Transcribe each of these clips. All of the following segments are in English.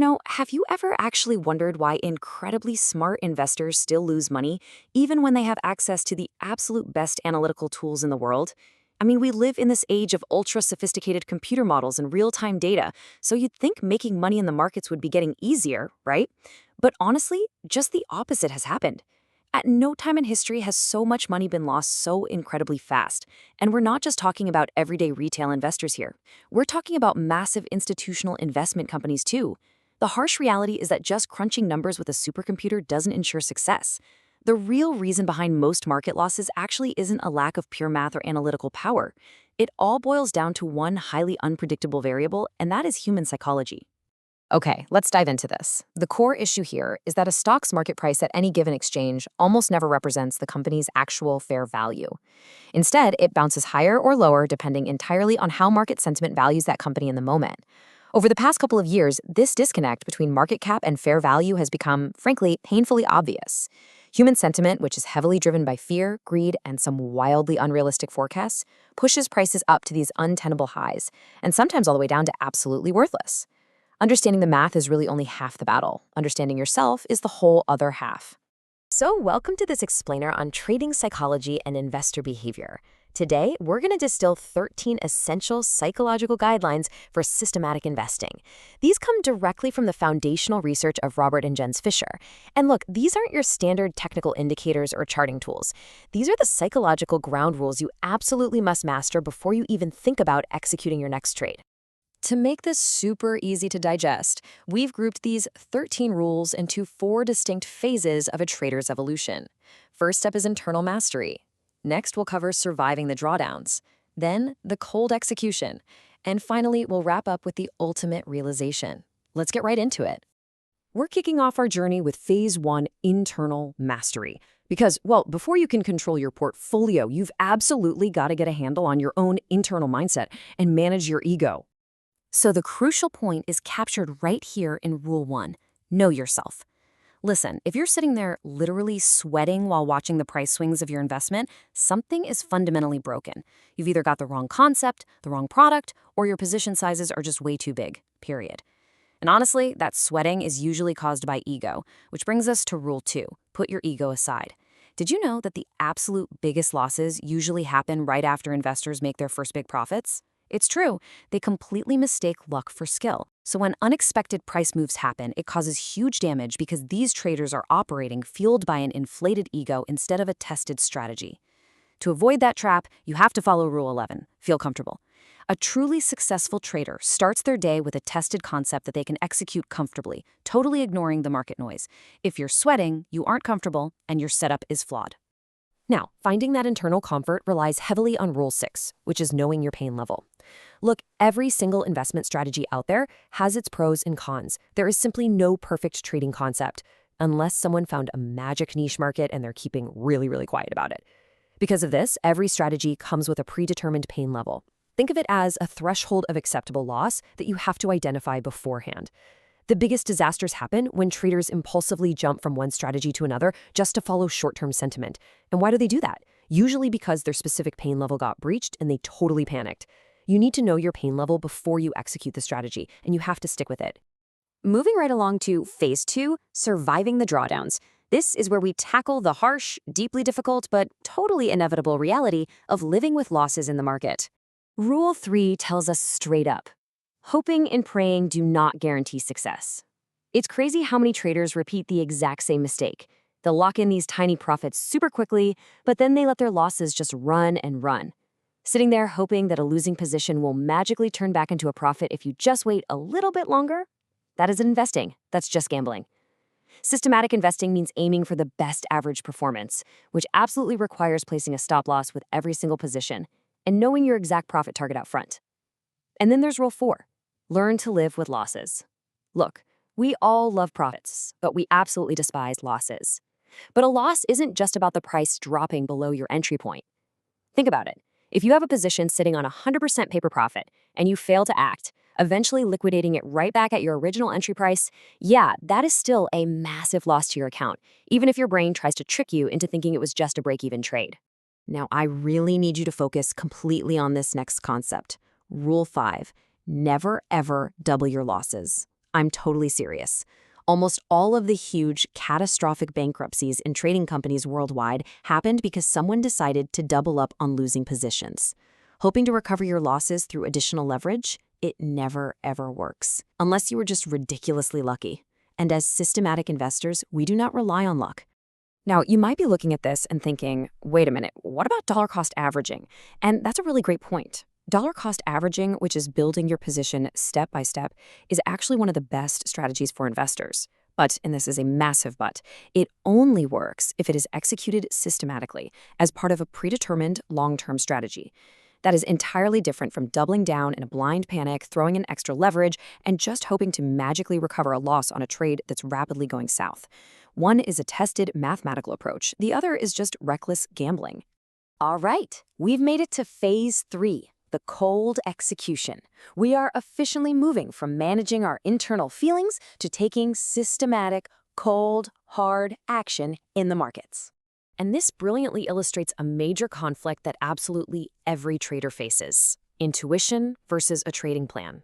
Have you ever actually wondered why incredibly smart investors still lose money, even when they have access to the absolute best analytical tools in the world? I mean, we live in this age of ultra-sophisticated computer models and real-time data, so you'd think making money in the markets would be getting easier, right? But honestly, just the opposite has happened. At no time in history has so much money been lost so incredibly fast. And we're not just talking about everyday retail investors here. We're talking about massive institutional investment companies too. The harsh reality is that just crunching numbers with a supercomputer doesn't ensure success. The real reason behind most market losses actually isn't a lack of pure math or analytical power. It all boils down to one highly unpredictable variable, and that is human psychology. Okay, let's dive into this. The core issue here is that a stock's market price at any given exchange almost never represents the company's actual fair value. Instead, it bounces higher or lower depending entirely on how market sentiment values that company in the moment. Over the past couple of years, this disconnect between market cap and fair value has become, frankly, painfully obvious. Human sentiment, which is heavily driven by fear, greed, and some wildly unrealistic forecasts, pushes prices up to these untenable highs, and sometimes all the way down to absolutely worthless. Understanding the math is really only half the battle. Understanding yourself is the whole other half. So welcome to this explainer on trading psychology and investor behavior. Today, we're going to distill 13 essential psychological guidelines for systematic investing. These come directly from the foundational research of Robert and Jens Fisher. And look, these aren't your standard technical indicators or charting tools. These are the psychological ground rules you absolutely must master before you even think about executing your next trade. To make this super easy to digest, we've grouped these 13 rules into 4 distinct phases of a trader's evolution. First step is internal mastery. Next, we'll cover surviving the drawdowns. Then, the cold execution. And finally, we'll wrap up with the ultimate realization. Let's get right into it. We're kicking off our journey with Phase 1, internal mastery. Because, well, before you can control your portfolio, you've absolutely got to get a handle on your own internal mindset and manage your ego. So the crucial point is captured right here in Rule 1, know yourself. Listen, if you're sitting there literally sweating while watching the price swings of your investment, something is fundamentally broken. You've either got the wrong concept, the wrong product, or your position sizes are just way too big, period. And honestly, that sweating is usually caused by ego, which brings us to Rule 2, put your ego aside. Did you know that the absolute biggest losses usually happen right after investors make their first big profits? It's true, they completely mistake luck for skill. So when unexpected price moves happen, it causes huge damage because these traders are operating fueled by an inflated ego instead of a tested strategy. To avoid that trap, you have to follow Rule 11. Feel comfortable. A truly successful trader starts their day with a tested concept that they can execute comfortably, totally ignoring the market noise. If you're sweating, you aren't comfortable, and your setup is flawed. Now, finding that internal comfort relies heavily on Rule 6, which is knowing your pain level. Look, every single investment strategy out there has its pros and cons. There is simply no perfect trading concept, unless someone found a magic niche market and they're keeping really quiet about it. Because of this, every strategy comes with a predetermined pain level. Think of it as a threshold of acceptable loss that you have to identify beforehand. The biggest disasters happen when traders impulsively jump from one strategy to another just to follow short-term sentiment. And why do they do that? Usually because their specific pain level got breached and they totally panicked. You need to know your pain level before you execute the strategy, and you have to stick with it. Moving right along to Phase 2, surviving the drawdowns. This is where we tackle the harsh, deeply difficult, but totally inevitable reality of living with losses in the market. Rule 3 tells us straight up, hoping and praying do not guarantee success. It's crazy how many traders repeat the exact same mistake. They'll lock in these tiny profits super quickly, but then they let their losses just run and run. Sitting there hoping that a losing position will magically turn back into a profit if you just wait a little bit longer? That isn't investing, that's just gambling. Systematic investing means aiming for the best average performance, which absolutely requires placing a stop loss with every single position and knowing your exact profit target out front. And then there's Rule 4, learn to live with losses. Look, we all love profits, but we absolutely despise losses. But a loss isn't just about the price dropping below your entry point. Think about it. If you have a position sitting on 100% paper profit and you fail to act, eventually liquidating it right back at your original entry price, yeah, that is still a massive loss to your account, even if your brain tries to trick you into thinking it was just a break-even trade. Now, I really need you to focus completely on this next concept. Rule 5, never ever double your losses. I'm totally serious. Almost all of the huge, catastrophic bankruptcies in trading companies worldwide happened because someone decided to double up on losing positions. Hoping to recover your losses through additional leverage? It never, ever works, unless you were just ridiculously lucky. And as systematic investors, we do not rely on luck. Now, you might be looking at this and thinking, wait a minute, what about dollar cost averaging? And that's a really great point. Dollar cost averaging, which is building your position step by step, is actually one of the best strategies for investors. But, and this is a massive but, it only works if it is executed systematically as part of a predetermined long-term strategy. That is entirely different from doubling down in a blind panic, throwing in extra leverage, and just hoping to magically recover a loss on a trade that's rapidly going south. One is a tested mathematical approach. The other is just reckless gambling. All right, we've made it to phase 3, the cold execution. We are officially moving from managing our internal feelings to taking systematic, cold, hard action in the markets. And this brilliantly illustrates a major conflict that absolutely every trader faces: intuition versus a trading plan.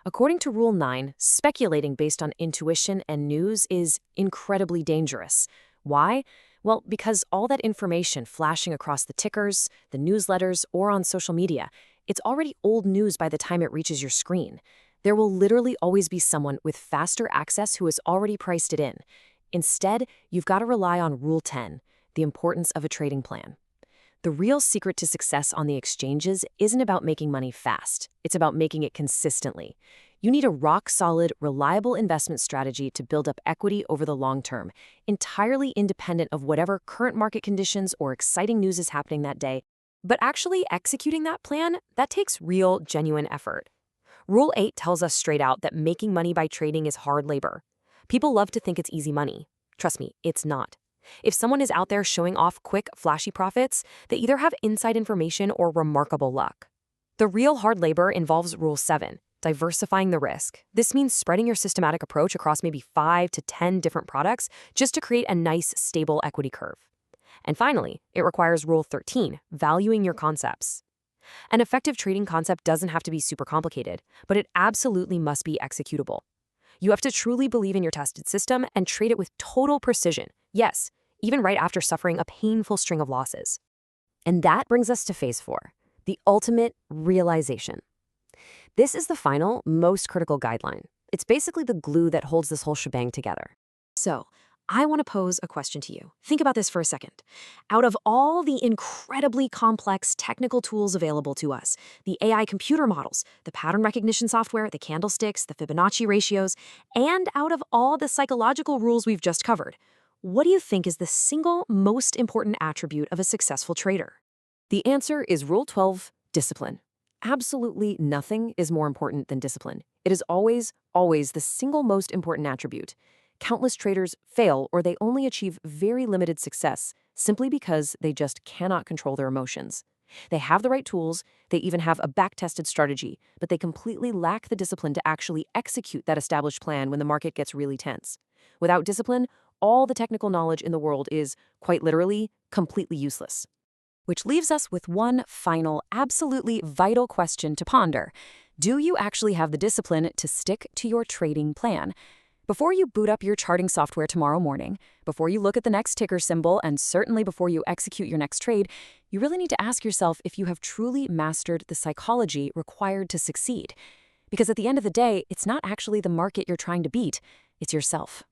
According to Rule 9, speculating based on intuition and news is incredibly dangerous. Why? Well, because all that information flashing across the tickers, the newsletters, or on social media, it's already old news by the time it reaches your screen. There will literally always be someone with faster access who has already priced it in. Instead, you've got to rely on Rule 10, the importance of a trading plan. The real secret to success on the exchanges isn't about making money fast. It's about making it consistently. You need a rock-solid, reliable investment strategy to build up equity over the long term, entirely independent of whatever current market conditions or exciting news is happening that day. But actually executing that plan, that takes real, genuine effort. Rule 8 tells us straight out that making money by trading is hard labor. People love to think it's easy money. Trust me, it's not. If someone is out there showing off quick, flashy profits, they either have inside information or remarkable luck. The real hard labor involves Rule 7, diversifying the risk. This means spreading your systematic approach across maybe 5 to 10 different products just to create a nice, stable equity curve. And finally, it requires Rule 13, valuing your concepts. An effective trading concept doesn't have to be super complicated, but it absolutely must be executable. You have to truly believe in your tested system and trade it with total precision. Yes, even right after suffering a painful string of losses. And that brings us to phase 4, the ultimate realization. This is the final, most critical guideline. It's basically the glue that holds this whole shebang together. So, I want to pose a question to you. Think about this for a second. Out of all the incredibly complex technical tools available to us, the AI computer models, the pattern recognition software, the candlesticks, the Fibonacci ratios, and out of all the psychological rules we've just covered, what do you think is the single most important attribute of a successful trader? The answer is Rule 12, discipline. Absolutely nothing is more important than discipline. It is always, always the single most important attribute. Countless traders fail or they only achieve very limited success simply because they just cannot control their emotions. They have the right tools, they even have a back-tested strategy, but they completely lack the discipline to actually execute that established plan when the market gets really tense. Without discipline, all the technical knowledge in the world is, quite literally, completely useless. Which leaves us with one final, absolutely vital question to ponder. Do you actually have the discipline to stick to your trading plan? Before you boot up your charting software tomorrow morning, before you look at the next ticker symbol, and certainly before you execute your next trade, you really need to ask yourself if you have truly mastered the psychology required to succeed. Because at the end of the day, it's not actually the market you're trying to beat, it's yourself.